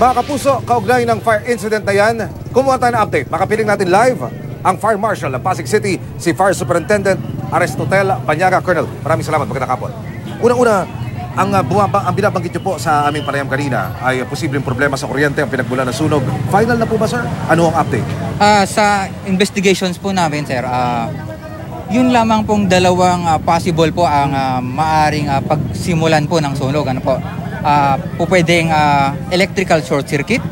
Mga kapuso, kaugnay ng fire incident na yan, kumuha tayo ng update. Makapiling natin live ang Fire Marshal ng Pasig City, si Fire Superintendent Aristotel Banyaga. Colonel, maraming salamat. Magandang hapon. Una-una, ang binabanggit niyo po sa aming panayam kanina ay posibleng problema sa kuryente ang pinagmulan ng sunog. Final na po ba, sir? Ano ang update? Sa investigations po namin, sir, yun lamang pong dalawang possible po ang maaring pagsimulan po ng sunog. Ano po? Po pwedeng electrical short circuit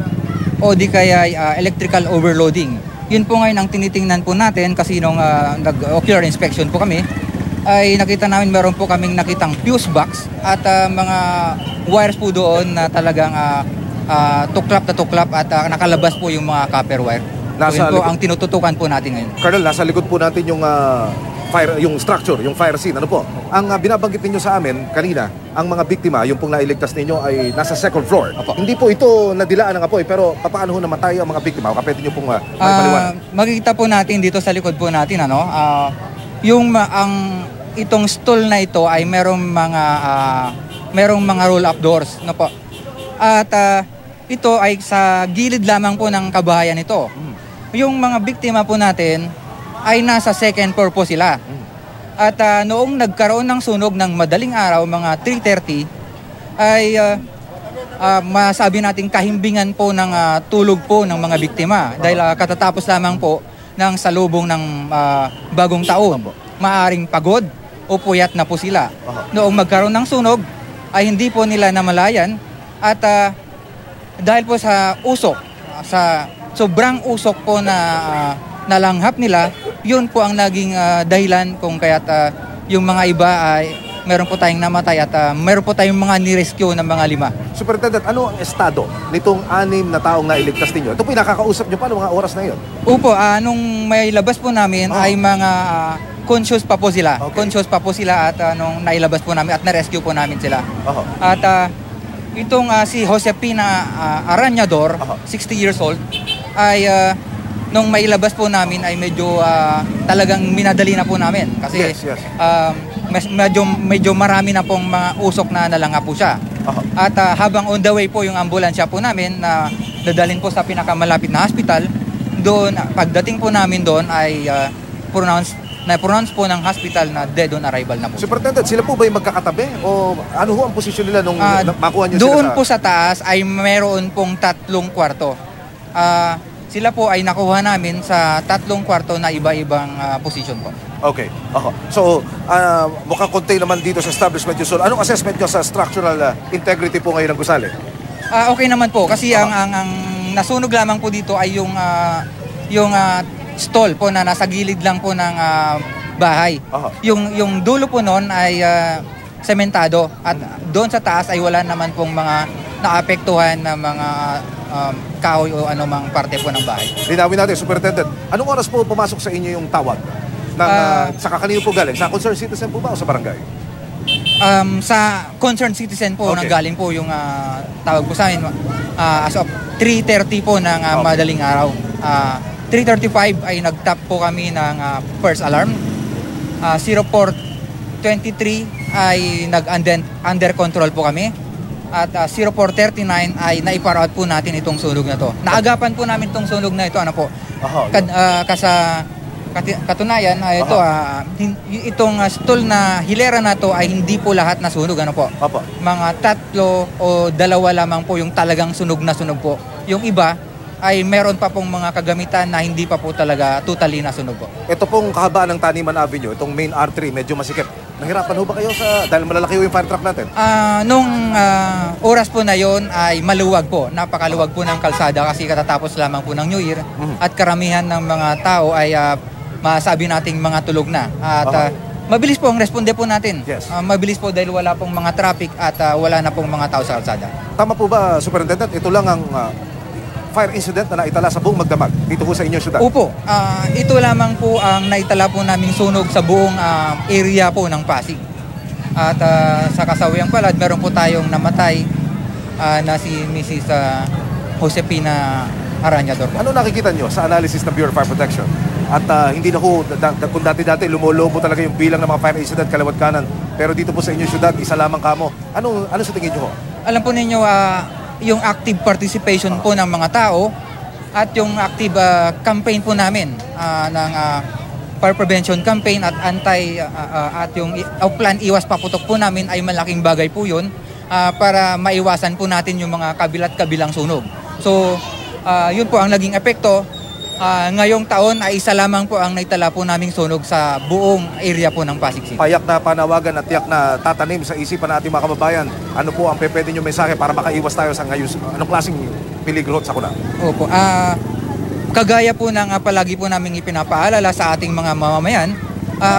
o di kaya electrical overloading. Yun po ngayon ang tinitingnan po natin kasi nung nag-ocular inspection po kami, ay nakita namin meron po kaming nakitang fuse box at mga wires po doon na talagang tuklap na tuklap at nakalabas po yung mga copper wire. So yun po ang tinututukan po natin ngayon. Colonel, nasa likod po natin yung yung structure, yung fire scene. Ano po? Ang binabanggit ninyo sa amin kanina, ang mga biktima, yung pong nailigtas ninyo ay nasa second floor. Opo. Hindi po ito nadilaan ng apoy, pero paano ho namatay ang mga biktima? O kapete nyo pong paliwanag? Makikita po natin dito sa likod po natin, ano, itong stall na ito ay merong mga roll-up doors, no po. At ito ay sa gilid lamang po ng kabahayan ito. Yung mga biktima po natin ay nasa second floor po sila. At noong nagkaroon ng sunog ng madaling araw, mga 3:30, ay masabi natin kahimbingan po ng tulog po ng mga biktima. Dahil katatapos lamang po ng salubong ng bagong taon. Maaring pagod o puyat na po sila. Noong magkaroon ng sunog, ay hindi po nila namalayan. At dahil po sa usok, sa sobrang usok po na nalanghap nila, yun po ang naging dahilan kung kaya't yung mga iba ay meron po tayong namatay at meron po tayong mga ni-rescue ng mga 5. Superintendent, ano ang estado nitong 6 na taong nailigtas ninyo? Ito po yung nakakausap nyo pa noong mga oras na yun? Opo, nung may labas po namin ay mga conscious pa po sila. Okay. Conscious pa po sila at nung nailabas po namin at na-rescue po namin sila. At itong si Josepina Arañador, 60 years old, ay nung mailabas po namin ay medyo talagang minadali na po namin kasi Yes. medyo marami na pong mga usok na nalanga po siya. At habang on the way po yung ambulansya po namin na dadalhin po sa pinakamalapit na hospital, doon pagdating po namin doon ay na-pronounce po ng hospital na dead on arrival na po. Superintendent, sila po ba yung magkakatabi? O ano ho ang posisyon nila nung makuha nyo doon sila po sa taas ay meron pong 3 kwarto. Sila po ay nakuha namin sa 3 kwarto na iba-ibang position po. Okay. So, mukhang contain naman dito sa establishment nyo. So, anong assessment nyo sa structural integrity po ngayon ng gusali? Okay naman po kasi ang nasunog lamang po dito ay yung stall po na nasa gilid lang po ng bahay. Yung dulo po noon ay sementado at doon sa taas ay wala naman pong mga naapektuhan na mga kahoy o anumang parte po ng bahay. Linawin natin, Superintendent. Anong oras po pumasok sa inyo yung tawag? Sa kanino po galing? Sa concerned citizen po ba o sa barangay? Sa concerned citizen po, Okay. nanggaling po yung tawag po sa amin as of 3:30 po ng madaling araw. 3:35 ay nag-tap po kami ng first alarm. 04:23 ay nag-under control po kami. At 04:39 ay naiparout po natin itong sunog na to. Naagapan po namin itong sunog na ito. Ano po? Katunayan, ito, itong stall na hilera na to ay hindi po lahat na sunog. Ano po? Mga 3 o 2 lamang po yung talagang sunog na sunog po. Yung iba ay meron pa pong mga kagamitan na hindi pa po talaga totally nasunog po. Ito pong kahabaan ng Taniman Avenue, itong main artery, medyo masikip. Nahirapan ho ba kayo dahil malalaki yung fire truck natin? Nung oras po na yon ay maluwag po. Napakaluwag po ng kalsada kasi katatapos lamang po ng New Year. At karamihan ng mga tao ay masabi nating mga tulog na. At mabilis po ang responde po natin. Yes. Mabilis po dahil wala pong mga traffic at wala na pong mga tao sa kalsada. Tama po ba, Superintendent? Ito lang ang fire incident na naitala sa buong Magdamag dito po sa inyong syudad? Opo. Ito lamang po ang naitala po naming sunog sa buong area po ng Pasig. At sa kasawiyang palad, meron po tayong namatay na si Mrs. Josepina Arañador. Ano nakikita nyo sa analysis ng Bureau of Fire Protection? At hindi na ho, kung dati-dati lumolobo talaga yung bilang ng mga fire incident kaliwat kanan. Pero dito po sa inyong syudad, isa lamang kamo. Ano sa tingin nyo ho? Alam po ninyo, yung active participation po ng mga tao at yung active campaign po namin ng fire prevention campaign at at yung plan iwas paputok po namin ay malaking bagay po yun para maiwasan po natin yung mga kabilat kabilang sunog. So, yun po ang naging epekto. Ngayong taon ay isa lamang po ang naitala po naming sunog sa buong area po ng Pasig City. Payak na panawagan at tiyak na tatanim sa isipan ng ating mga kababayan. Ano po ang pwede nyo mensahe para makaiwas tayo sa ngayon? Anong klaseng peligro sa kuna? Opo. Kagaya po ng palagi po namin ipinapaalala sa ating mga mamamayan,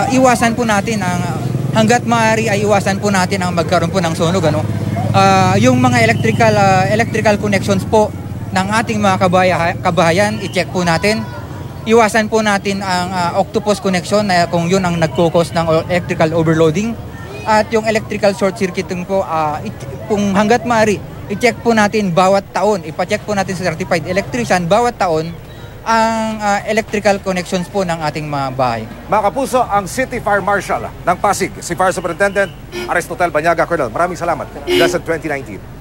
iwasan po natin hanggat maaari ay iwasan po natin ang magkaroon po ng sunog. Yung mga electrical connections po ng ating mga kabahayan, i-check po natin. Iwasan po natin ang octopus connection na kung yun ang nagkukos ng electrical overloading. At yung electrical short circuiting po, kung hanggat maaari, i-check po natin bawat taon, ipa-check po natin sa certified electrician bawat taon ang electrical connections po ng ating mga bahay. Mga kapuso, ang City Fire Marshal ng Pasig, si Fire Superintendent Aristotel Banyaga Colonel. Maraming salamat. Blessed 2019.